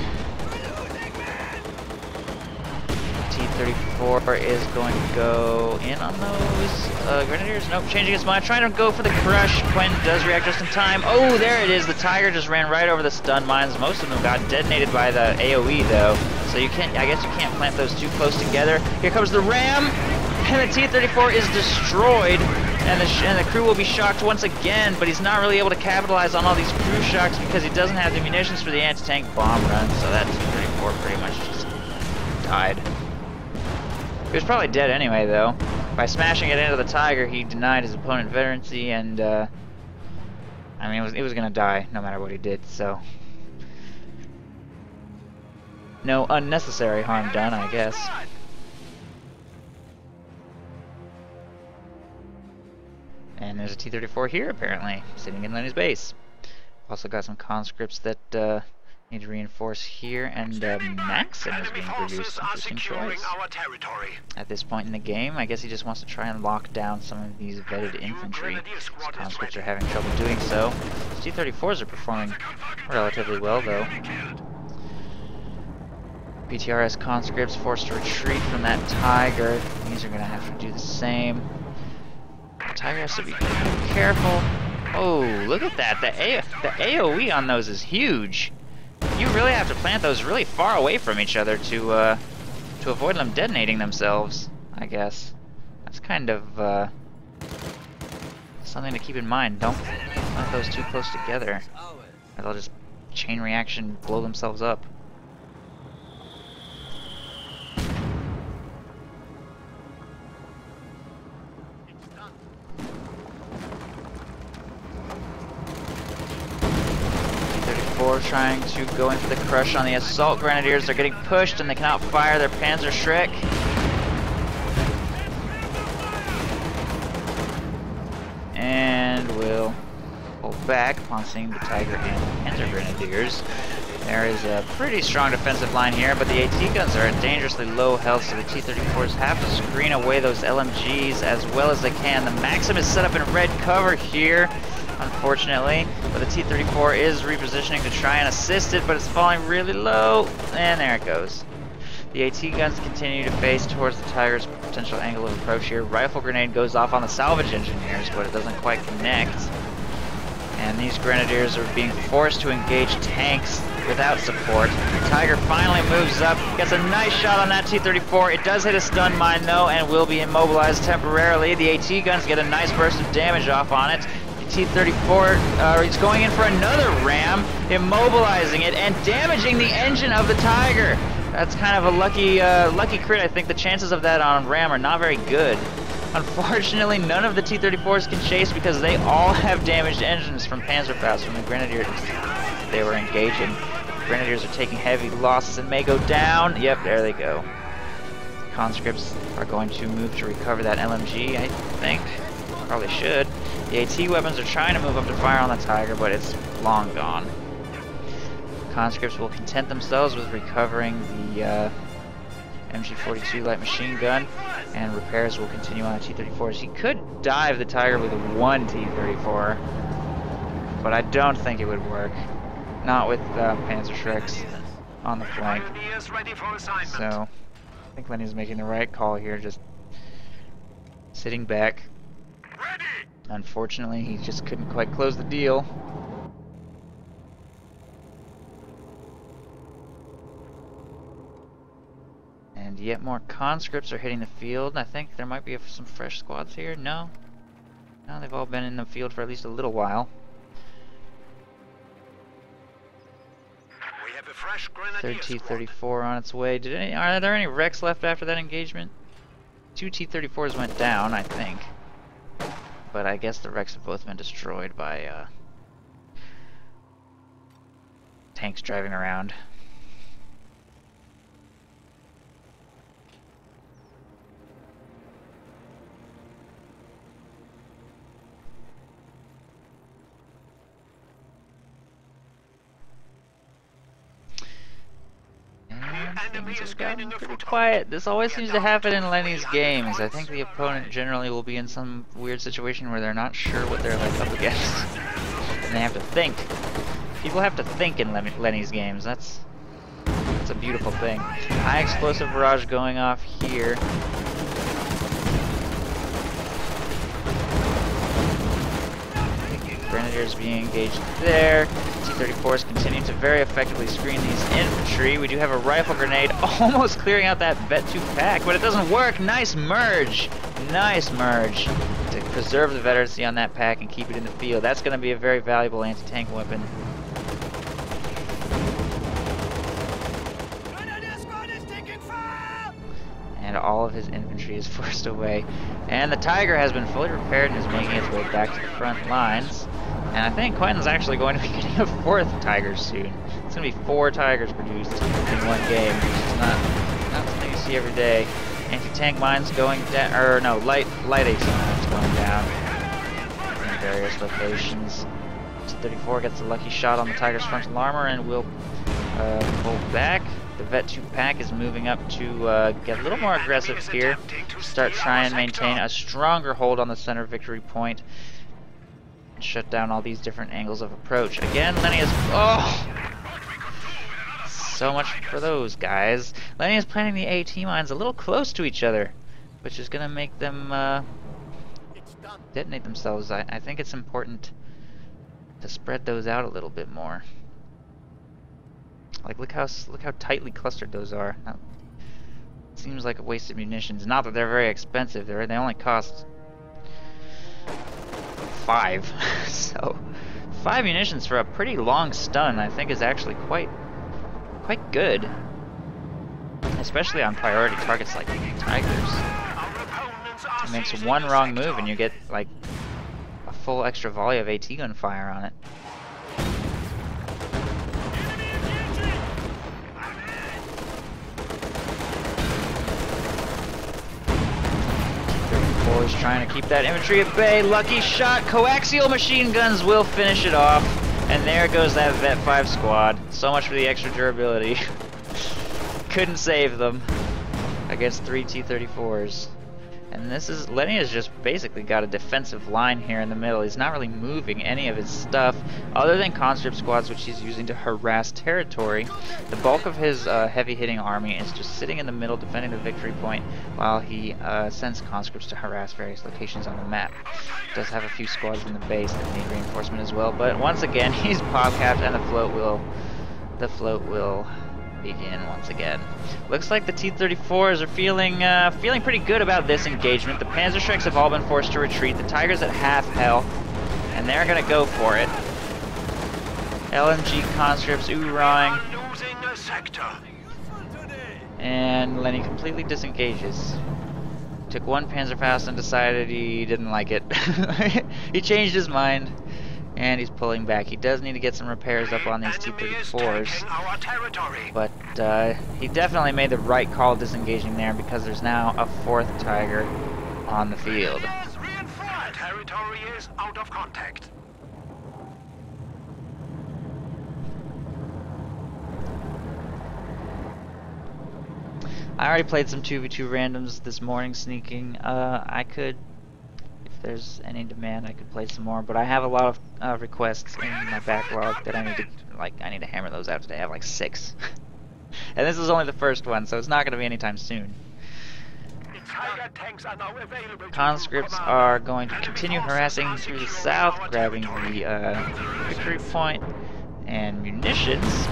T-34 is going to go in on those Grenadiers. Nope, changing his mind, trying to go for the crush. Quentin does react just in time. Oh, there it is. The Tiger just ran right over the stun mines. Most of them got detonated by the AoE though, so you can't. I guess you can't plant those too close together. Here comes the ram, and the T-34 is destroyed, and the crew will be shocked once again. But he's not really able to capitalize on all these crew shocks because he doesn't have the munitions for the anti-tank bomb run. So that T-34 pretty much just died. He was probably dead anyway, though. By smashing it into the Tiger, he denied his opponent veterancy, and I mean, it was gonna die no matter what he did. So, no unnecessary harm done, I guess. And there's a T-34 here, apparently, sitting in Lenny's base. Also got some conscripts that need to reinforce here, and Maxim is being produced. Interesting choice. At this point in the game, I guess he just wants to try and lock down some of these vetted infantry. His conscripts are having trouble doing so. T-34s are performing relatively well, though. PTRS conscripts forced to retreat from that Tiger. These are going to have to do the same. The Tiger has to be careful. Oh, look at that. The AoE on those is huge. You really have to plant those really far away from each other to avoid them detonating themselves, I guess. That's kind of something to keep in mind. Don't Not those too close together, or they'll just chain reaction blow themselves up. Trying to go in for the crush on the assault grenadiers. They're getting pushed and they cannot fire their Panzer Schreck. And will pull back upon seeing the Tiger and Panzer Grenadiers. There is a pretty strong defensive line here, but the AT guns are at dangerously low health, so the T-34s have to screen away those LMGs as well as they can. The Maxim is set up in red cover here, unfortunately, but the T-34 is repositioning to try and assist it, but it's falling really low, and there it goes. The AT guns continue to face towards the Tiger's potential angle of approach here. Rifle grenade goes off on the salvage engineers, but it doesn't quite connect. And these grenadiers are being forced to engage tanks without support. The Tiger finally moves up, gets a nice shot on that T-34. It does hit a stun mine though, and will be immobilized temporarily. The AT guns get a nice burst of damage off on it. T-34 is going in for another ram, immobilizing it and damaging the engine of the Tiger. That's kind of a lucky crit. I think the chances of that on ram are not very good. Unfortunately, none of the T-34s can chase because they all have damaged engines from Panzerfaust from the Grenadiers they were engaging. The Grenadiers are taking heavy losses and may go down. Yep, there they go. Conscripts are going to move to recover that LMG, I think. Probably should. The AT weapons are trying to move up to fire on the Tiger, but it's long gone. Conscripts will content themselves with recovering the MG42 light machine gun, and repairs will continue on the T-34s. He could dive the Tiger with one T-34, but I don't think it would work. Not with Panzer Schrecks on the flank. So, I think Lenny's making the right call here, just sitting back. Unfortunately, he just couldn't quite close the deal. And yet more conscripts are hitting the field. I think there might be some fresh squads here. No? No, they've all been in the field for at least a little while. We have a fresh grenadier Third T-34 on its way. Are there any wrecks left after that engagement? 2 T-34s went down, I think. But I guess the wrecks have both been destroyed by tanks driving around. Things have gotten pretty quiet. This always seems to happen in Lenny's games. I think the opponent generally will be in some weird situation where they're not sure what they're like up against. And they have to think. People have to think in Lenny's games. That's a beautiful thing. High explosive barrage going off here. Grenadiers being engaged there. T-34s continue to very effectively screen these infantry. We do have a rifle grenade almost clearing out that Vet 2 pack, but it doesn't work. Nice merge. Nice merge to preserve the veterancy on that pack and keep it in the field. That's going to be a very valuable anti-tank weapon. And all of his infantry is forced away. And the Tiger has been fully repaired and is making its way back to the front lines. And I think Quentin's actually going to be getting a 4th Tiger soon. It's going to be 4 Tigers produced in one game, which is not something you see every day. Anti-tank mines going down, or no, light AT mines going down in various locations. T-34 gets a lucky shot on the Tiger's frontal armor and will pull back. The Vet 2 pack is moving up to get a little more aggressive here. Start trying and maintain a stronger hold on the center victory point. And shut down all these different angles of approach. Again, Lenny is... Oh! So much for those guys. Lenny is planting the AT mines a little close to each other, which is going to make them detonate themselves. I think it's important to spread those out a little bit more. Like, look how tightly clustered those are. Now, seems like a waste of munitions. Not that they're very expensive. They only cost 5. So 5 munitions for a pretty long stun, I think, is actually quite good. Especially on priority targets like Tigers. It makes one wrong move and you get like a full extra volley of AT gun fire on it. Is trying to keep that infantry at bay. Lucky shot. Coaxial machine guns will finish it off. And there goes that Vet 5 squad. So much for the extra durability. Couldn't save them against 3 T-34s. And this is, Lenny has just basically got a defensive line here in the middle. He's not really moving any of his stuff other than conscript squads, which he's using to harass territory. The bulk of his heavy hitting army is just sitting in the middle defending the victory point while he sends conscripts to harass various locations on the map. Does have a few squads in the base that need reinforcement as well, but once again he's pop-capped and the float will begin once again. Looks like the T-34s are feeling pretty good about this engagement. The Panzerschrecks have all been forced to retreat. The Tigers at half health, and they're gonna go for it. LMG conscripts oorahing, and Lenny completely disengages. Took one Panzerfaust and decided he didn't like it. He changed his mind. And he's pulling back. He does need to get some repairs up on these T-34s. But he definitely made the right call disengaging there because there's now a 4th Tiger on the field. Territory is out of contact. I already played some 2v2 randoms this morning sneaking. I could, if there's any demand, I could play some more, but I have a lot of requests in my backlog that I need to hammer those out today. I have like 6. And this is only the first one, so it's not going to be anytime soon. Conscripts are going to continue harassing through the south, grabbing the victory point and munitions.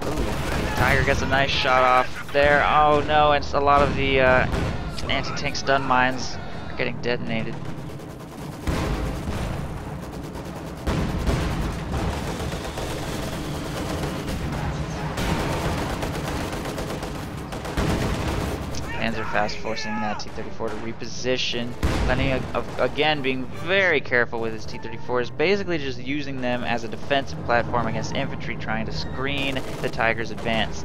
Ooh, Tiger gets a nice shot off there. Oh no, it's a lot of the anti-tank stun mines are getting detonated. Panzerfaust forcing that T-34 to reposition. Lenny again being very careful with his T-34s, basically just using them as a defensive platform against infantry trying to screen the Tiger's advance.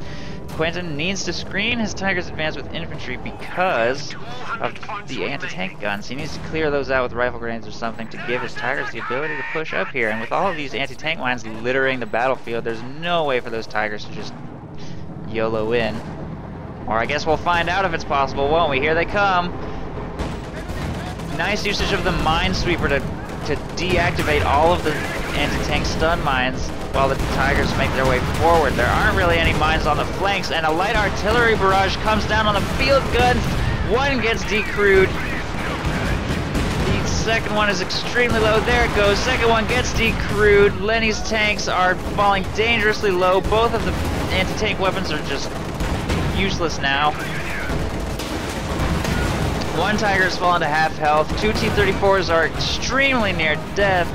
Quentin needs to screen his Tiger's advance with infantry because of the anti-tank guns. He needs to clear those out with rifle grenades or something to give his Tigers the ability to push up here. And with all of these anti-tank mines littering the battlefield, there's no way for those Tigers to just YOLO in. Or I guess we'll find out if it's possible, won't we? Here they come. Nice usage of the Minesweeper to deactivate all of the anti-tank stun mines while the Tigers make their way forward. There aren't really any mines on the flanks, and a light artillery barrage comes down on the field guns. One gets decrewed. The second one is extremely low. There it goes. Second one gets decrewed. Lenny's tanks are falling dangerously low. Both of the anti-tank weapons are just useless now. One Tiger's fallen to half health. 2 T-34s are extremely near death.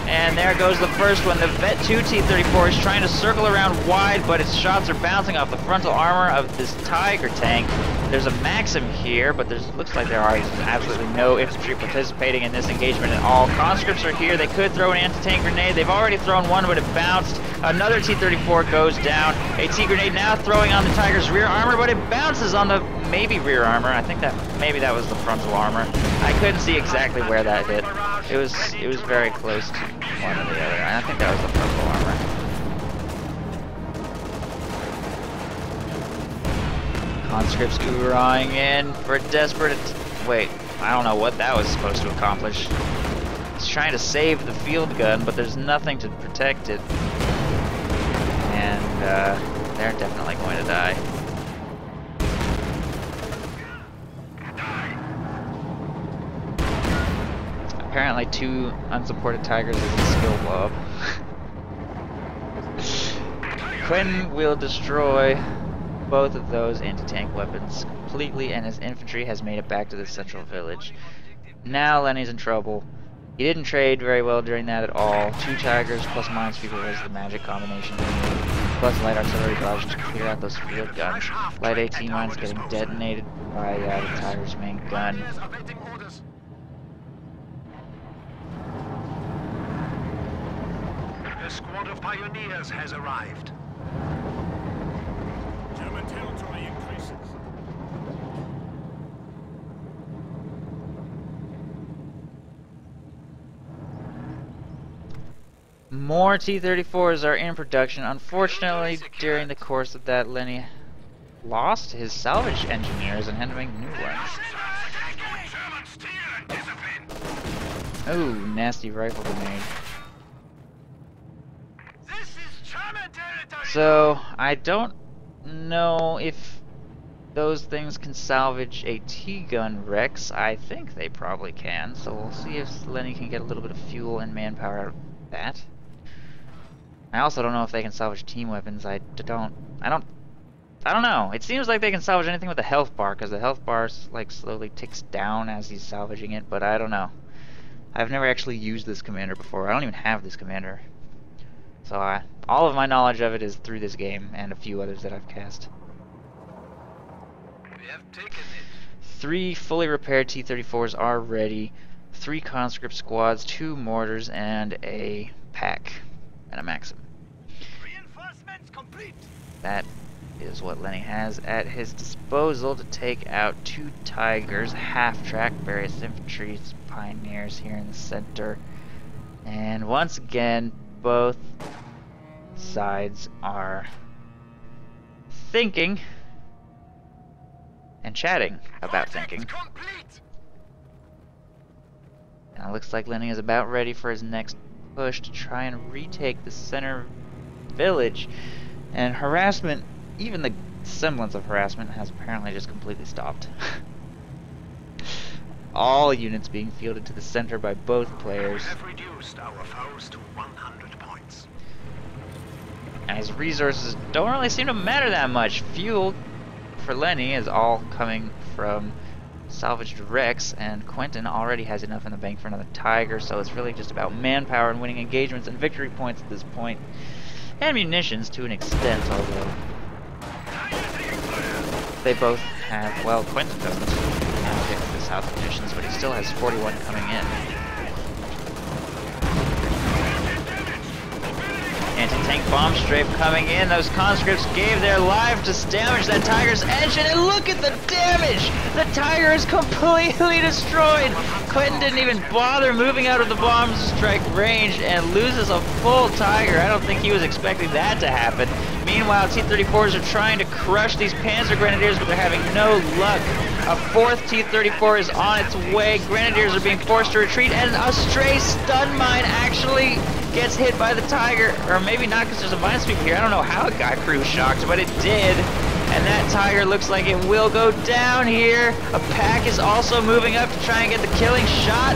And there goes the first one. The Vet 2 T-34 is trying to circle around wide, but its shots are bouncing off the frontal armor of this Tiger tank. There's a Maxim here, but looks like there are absolutely no infantry participating in this engagement at all. Conscripts are here. They could throw an anti-tank grenade. They've already thrown one, but it bounced. Another T-34 goes down. A T-grenade now throwing on the Tiger's rear armor, but it bounces on the maybe rear armor. I think that maybe that was the frontal armor. I couldn't see exactly where that hit. It was very close to one or the other. And I think that was the frontal armor. Conscripts oorahing in for desperate. Wait, I don't know what that was supposed to accomplish. It's trying to save the field gun, but there's nothing to protect it. And they're definitely going to die. Apparently 2 unsupported Tigers is a skill blob. Quentin will destroy both of those anti-tank weapons completely, and his infantry has made it back to the central village. Now Lenny's in trouble. He didn't trade very well during that at all. 2 Tigers plus minesweeper was the magic combination. Plus light artillery barrage to clear out those field guns. Light AT mines getting detonated by the Tiger's main gun. A squad of pioneers has arrived. German territory increases. More T-34s are in production. Unfortunately, during the course of that, Lenny lost his salvage engineers and had to make new ones. Oh, nasty rifle grenade. So, I don't know if those things can salvage a T-gun Rex. I think they probably can, so we'll see if Lenny can get a little bit of fuel and manpower out of that. I also don't know if they can salvage team weapons. I don't know. It seems like they can salvage anything with a health bar, because the health bar like slowly ticks down as he's salvaging it, but I don't know. I've never actually used this commander before. I don't even have this commander. So all of my knowledge of it is through this game and a few others that I've cast. We have taken it. 3 fully repaired T-34s are ready. 3 conscript squads, 2 mortars, and a pack and a Maxim. Reinforcements complete. That is what Lenny has at his disposal to take out 2 Tigers, half-track, various infantry pioneers here in the center. And once again, both sides are thinking and chatting about thinking. And it looks like Lenny is about ready for his next push to try and retake the center village. And harassment, even the semblance of harassment, has apparently just completely stopped. All units being fielded to the center by both players. We have reduced our foes to 100 points. As resources don't really seem to matter that much. Fuel for Lenny is all coming from salvaged Rex, and Quentin already has enough in the bank for another Tiger, so it's really just about manpower and winning engagements and victory points at this point. And munitions to an extent, although they both have, well, Quentin doesn't have the south conditions, but he still has 41 coming in. Anti-tank bomb strafe coming in. Those conscripts gave their life to damage that Tiger's engine, and look at the damage! The Tiger is completely destroyed! Quentin didn't even bother moving out of the bomb strike range and loses a full Tiger. I don't think he was expecting that to happen. Meanwhile, T-34s are trying to crush these Panzer Grenadiers, but they're having no luck. A 4th T-34 is on its way. Grenadiers are being forced to retreat, and a stray stun mine actually gets hit by the Tiger. Or maybe not, because there's a minesweeper here. I don't know how it got crew shocked, but it did. And that Tiger looks like it will go down here. A pack is also moving up to try and get the killing shot.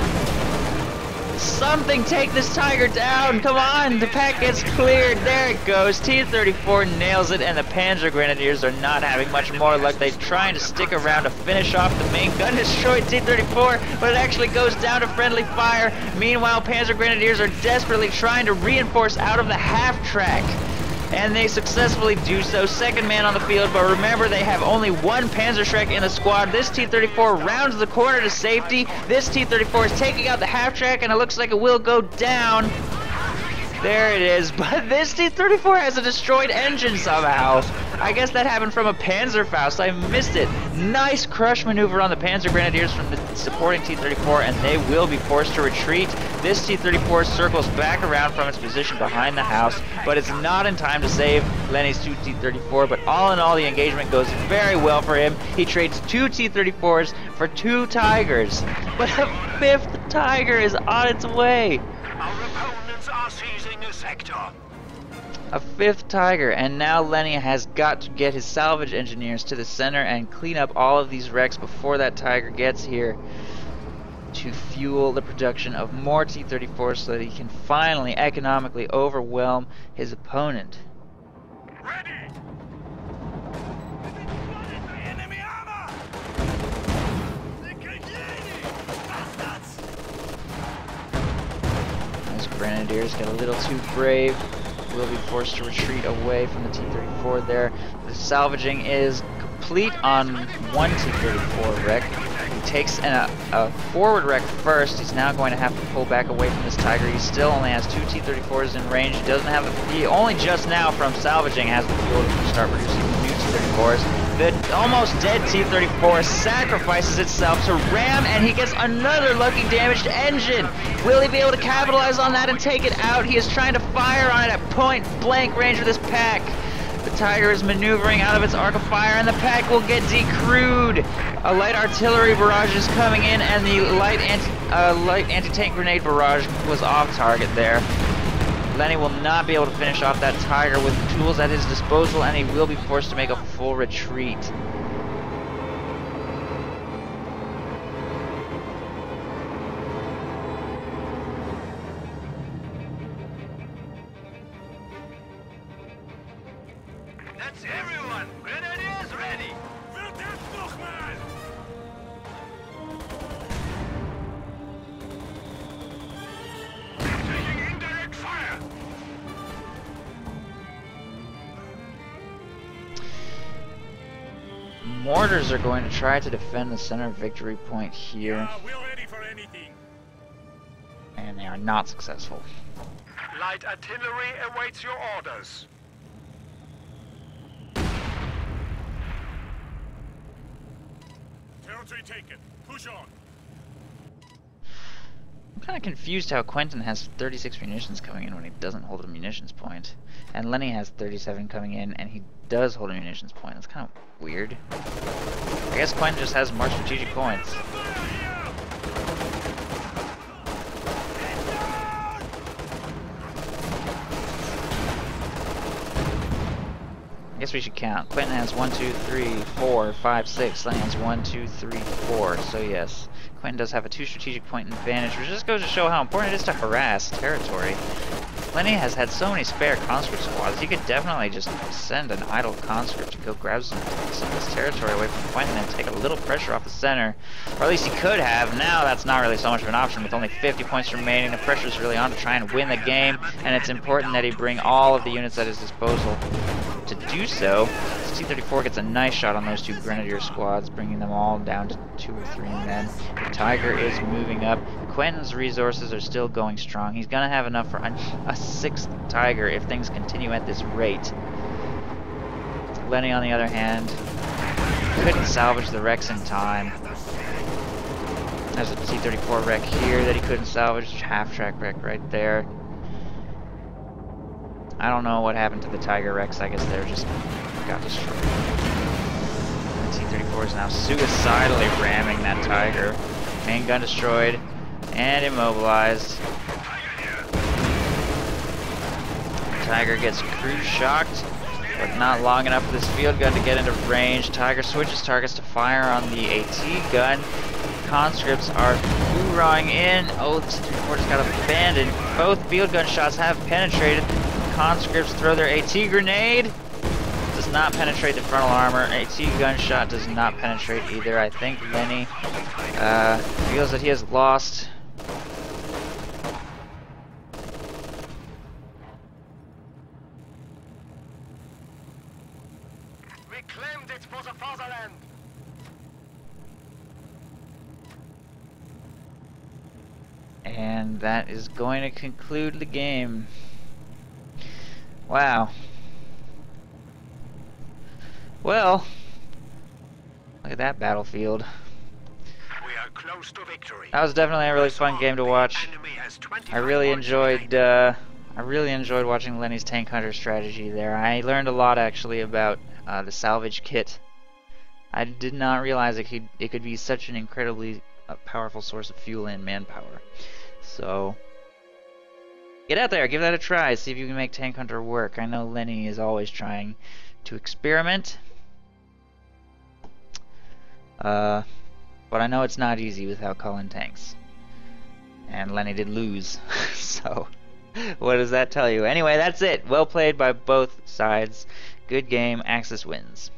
Something take this Tiger down. Come on, the pack gets cleared. There it goes. T-34 nails it, and the Panzer Grenadiers are not having much more luck. They're trying to stick around to finish off the main gun. Destroyed T-34, but it actually goes down to friendly fire. Meanwhile, Panzer Grenadiers are desperately trying to reinforce out of the half-track. And they successfully do so. Second man on the field, but remember they have only 1 Panzerschreck in the squad. This T-34 rounds the corner to safety. This T-34 is taking out the half-track, and it looks like it will go down. There it is, but this T-34 has a destroyed engine somehow. I guess that happened from a Panzerfaust. I missed it. Nice crush maneuver on the Panzer Grenadiers from the supporting T-34, and they will be forced to retreat. This T-34 circles back around from its position behind the house, but it's not in time to save Lenny's 2 T-34, but all in all, the engagement goes very well for him. He trades 2 T-34s for 2 Tigers, but a 5th Tiger is on its way. Our opponents are seizing a sector. A 5th Tiger, and now Lenny has got to get his salvage engineers to the center and clean up all of these wrecks before that Tiger gets here to fuel the production of more T-34s so that he can finally economically overwhelm his opponent. Ready! Enemy armor! Grenadiers get a little too brave. Will be forced to retreat away from the T-34 there. The salvaging is complete on one T-34 wreck. He takes a forward wreck first. He's now going to have to pull back away from this Tiger. He still only has two T-34s in range. He doesn't have he only just now from salvaging has the fuel to start producing new T-34s. The almost dead T-34 sacrifices itself to ram, and he gets another lucky damaged engine. Will he be able to capitalize on that and take it out? He is trying to fire on it at point blank range with this pack. The Tiger is maneuvering out of its arc of fire, and the pack will get decrewed. A light artillery barrage is coming in, and the light anti-tank grenade barrage was off target there. Lenny will not be able to finish off that Tiger with tools at his disposal, and he will be forced to make a full retreat. That's everyone! Grenadiers ready! Taking indirect fire. Mortars are going to try to defend the center victory point here, We're ready for anything. and they are not successful. Light artillery awaits your orders. Territory taken. Push on. I'm kind of confused how Quentin has 36 munitions coming in when he doesn't hold a munitions point, and Lenny has 37 coming in and he does hold a munitions point. That's kind of weird. I guess Quentin just has more strategic points. I guess we should count. Quentin has 1, 2, 3, 4, 5, 6. Lenny has 1, 2, 3, 4. So yes, Quentin does have a 2 strategic point advantage, which just goes to show how important it is to harass territory. Lenny has had so many spare conscript squads. He could definitely just send an idle conscript to go grab some of this territory away from Quentin and take a little pressure off the center. Or at least he could have. Now that's not really so much of an option with only 50 points remaining. The pressure is really on to try and win the game, and it's important that he bring all of the units at his disposal. To do so, this T-34 gets a nice shot on those two Grenadier squads, bringing them all down to 2 or 3 men. The Tiger is moving up. Quentin's resources are still going strong. He's going to have enough for a 6th Tiger if things continue at this rate. Lenny, on the other hand, couldn't salvage the wrecks in time. There's a T-34 wreck here that he couldn't salvage. Half-track wreck right there. I don't know what happened to the Tiger wrecks. I guess they're just got destroyed. The T-34 is now suicidally ramming that Tiger. Main gun destroyed and immobilized. Tiger gets cruise shocked, but not long enough for this field gun to get into range. Tiger switches targets to fire on the AT gun. Conscripts are hoorahing in. Oh, the T-34 just got abandoned. Both field gun shots have penetrated. Conscripts throw their AT grenade. Does not penetrate the frontal armor. AT gunshot does not penetrate either. I think Lenny feels that he has lost. We claimed it for the fatherland! And that is going to conclude the game. Wow. Well, look at that battlefield. We are close to victory. That was definitely a really fun game to watch. I really enjoyed watching Lenny's tank hunter strategy there. I learned a lot actually about the salvage kit. I did not realize it could be such an incredibly powerful source of fuel and manpower. So get out there, give that a try, see if you can make Tank Hunter work. I know Lenny is always trying to experiment. But I know it's not easy without calling tanks. And Lenny did lose. So, what does that tell you? Anyway, that's it. Well played by both sides. Good game. Axis wins.